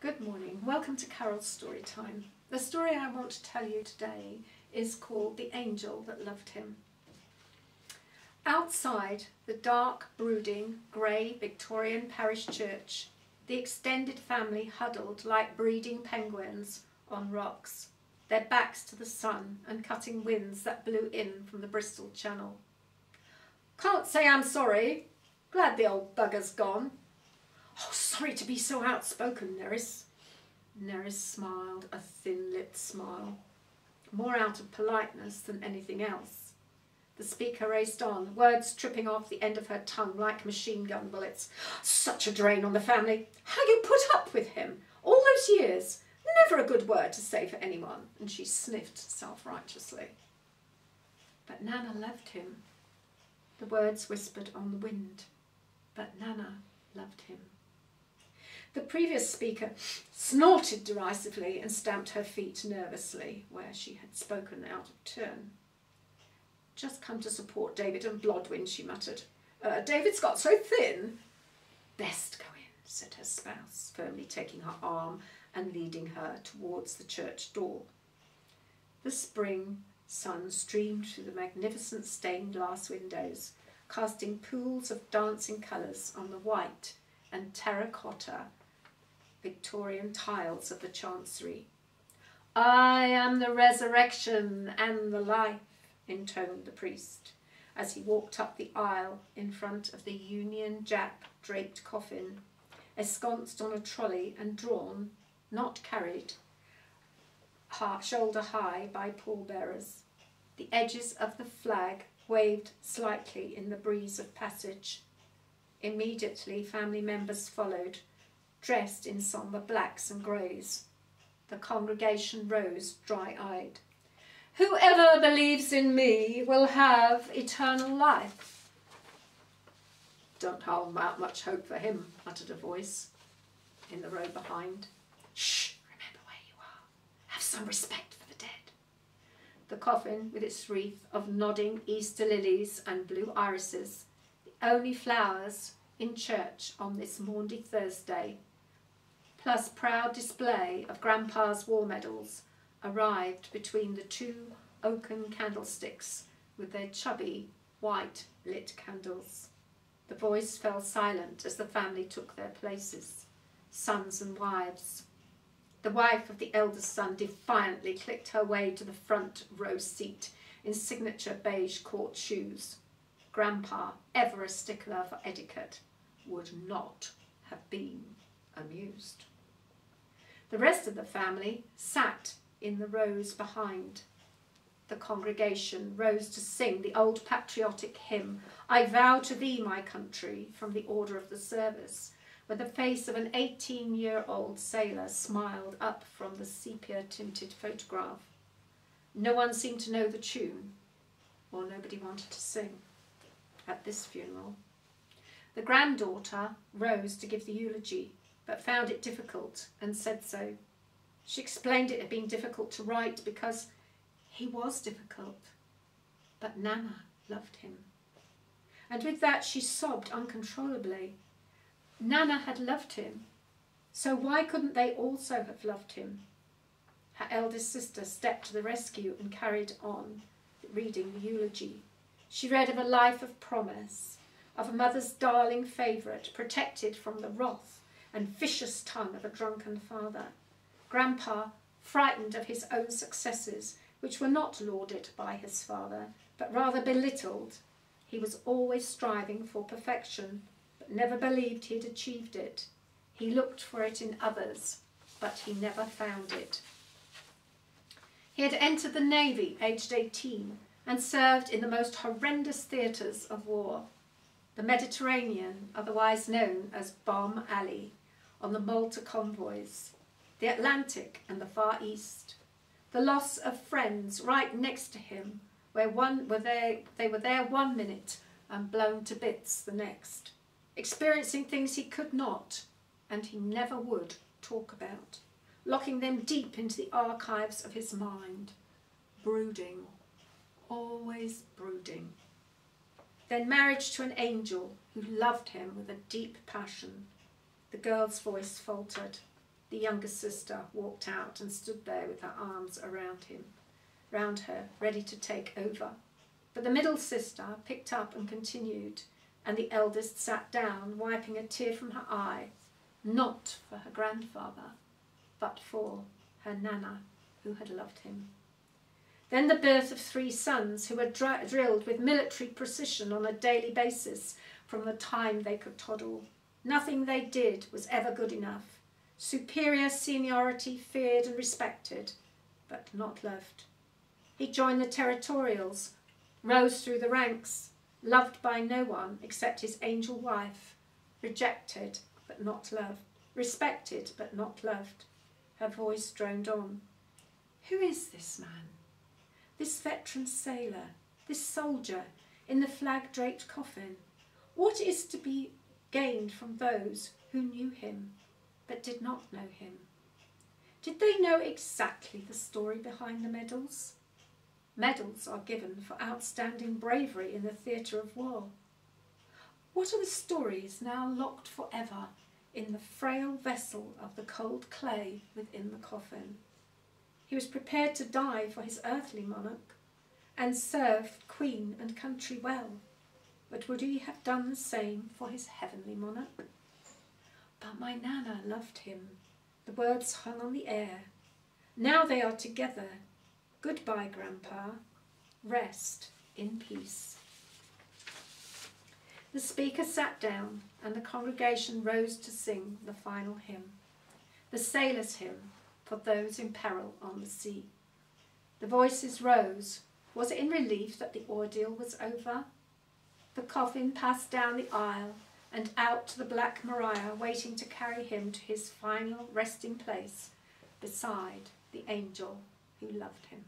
Good morning. Welcome to Carol's Story Time. The story I want to tell you today is called The Angel That Loved Him. Outside the dark, brooding, grey Victorian parish church, the extended family huddled like breeding penguins on rocks, their backs to the sun and cutting winds that blew in from the Bristol Channel. "Can't say I'm sorry. Glad the old bugger's gone." "Oh, sorry to be so outspoken, Nerys." Nerys smiled, a thin-lipped smile, more out of politeness than anything else. The speaker raced on, words tripping off the end of her tongue like machine gun bullets. "Such a drain on the family. How you put up with him all those years. Never a good word to say for anyone." And she sniffed self-righteously. But Nana loved him. The words whispered on the wind. But Nana loved him. The previous speaker snorted derisively and stamped her feet nervously where she had spoken out of turn. "Just come to support David and Blodwyn," she muttered. "David's got so thin." "Best go in," said her spouse, firmly taking her arm and leading her towards the church door. The spring sun streamed through the magnificent stained glass windows, casting pools of dancing colours on the white and terracotta Victorian tiles of the chancery. "I am the resurrection and the life," intoned the priest, as he walked up the aisle in front of the Union Jack draped coffin, ensconced on a trolley and drawn, not carried, shoulder high by pallbearers. The edges of the flag waved slightly in the breeze of passage. Immediately family members followed, dressed in sombre blacks and greys. The congregation rose dry-eyed. "Whoever believes in me will have eternal life." "Don't hold out much hope for him," muttered a voice in the row behind. "Shh, remember where you are. Have some respect for the dead." The coffin, with its wreath of nodding Easter lilies and blue irises, the only flowers in church on this Maundy Thursday, plus proud display of Grandpa's war medals, arrived between the two oaken candlesticks with their chubby, white lit candles. The voice fell silent as the family took their places, sons and wives. The wife of the eldest son defiantly clicked her way to the front row seat in signature beige court shoes. Grandpa, ever a stickler for etiquette, would not have been amused. The rest of the family sat in the rows behind. The congregation rose to sing the old patriotic hymn, "I vow to thee, my country," from the order of the service, where the face of an 18-year-old sailor smiled up from the sepia-tinted photograph. No one seemed to know the tune, or nobody wanted to sing at this funeral. The granddaughter rose to give the eulogy, but found it difficult and said so. She explained it had been difficult to write because he was difficult, but Nana loved him. And with that she sobbed uncontrollably. Nana had loved him, so why couldn't they also have loved him? Her eldest sister stepped to the rescue and carried on reading the eulogy. She read of a life of promise, of a mother's darling favourite, protected from the wrath and vicious tongue of a drunken father. Grandpa, frightened of his own successes, which were not lauded by his father, but rather belittled. He was always striving for perfection, but never believed he had achieved it. He looked for it in others, but he never found it. He had entered the Navy aged 18 and served in the most horrendous theatres of war. The Mediterranean, otherwise known as Bomb Alley, on the Malta convoys, the Atlantic and the Far East, the loss of friends right next to him, they were there 1 minute and blown to bits the next, experiencing things he could not, and he never would, talk about, locking them deep into the archives of his mind, brooding, always brooding. Then marriage to an angel who loved him with a deep passion. The girl's voice faltered. The younger sister walked out and stood there with her arms round her, ready to take over. But the middle sister picked up and continued, and the eldest sat down, wiping a tear from her eye, not for her grandfather, but for her Nana, who had loved him. Then the birth of 3 sons who were drilled with military precision on a daily basis from the time they could toddle. Nothing they did was ever good enough. Superior seniority feared and respected, but not loved. He joined the territorials, rose through the ranks, loved by no one except his angel wife, rejected but not loved, respected but not loved. Her voice droned on. Who is this man? This veteran sailor, this soldier in the flag-draped coffin? What is to be gained from those who knew him but did not know him? Did they know exactly the story behind the medals? Medals are given for outstanding bravery in the theatre of war. What are the stories now locked forever in the frail vessel of the cold clay within the coffin? He was prepared to die for his earthly monarch and served queen and country well, but would he have done the same for his heavenly monarch? But my Nana loved him. The words hung on the air. Now they are together. Goodbye, Grandpa. Rest in peace. The speaker sat down and the congregation rose to sing the final hymn, the sailor's hymn for those in peril on the sea. The voices rose. Was it in relief that the ordeal was over? The coffin passed down the aisle and out to the Black Maria, waiting to carry him to his final resting place beside the angel who loved him.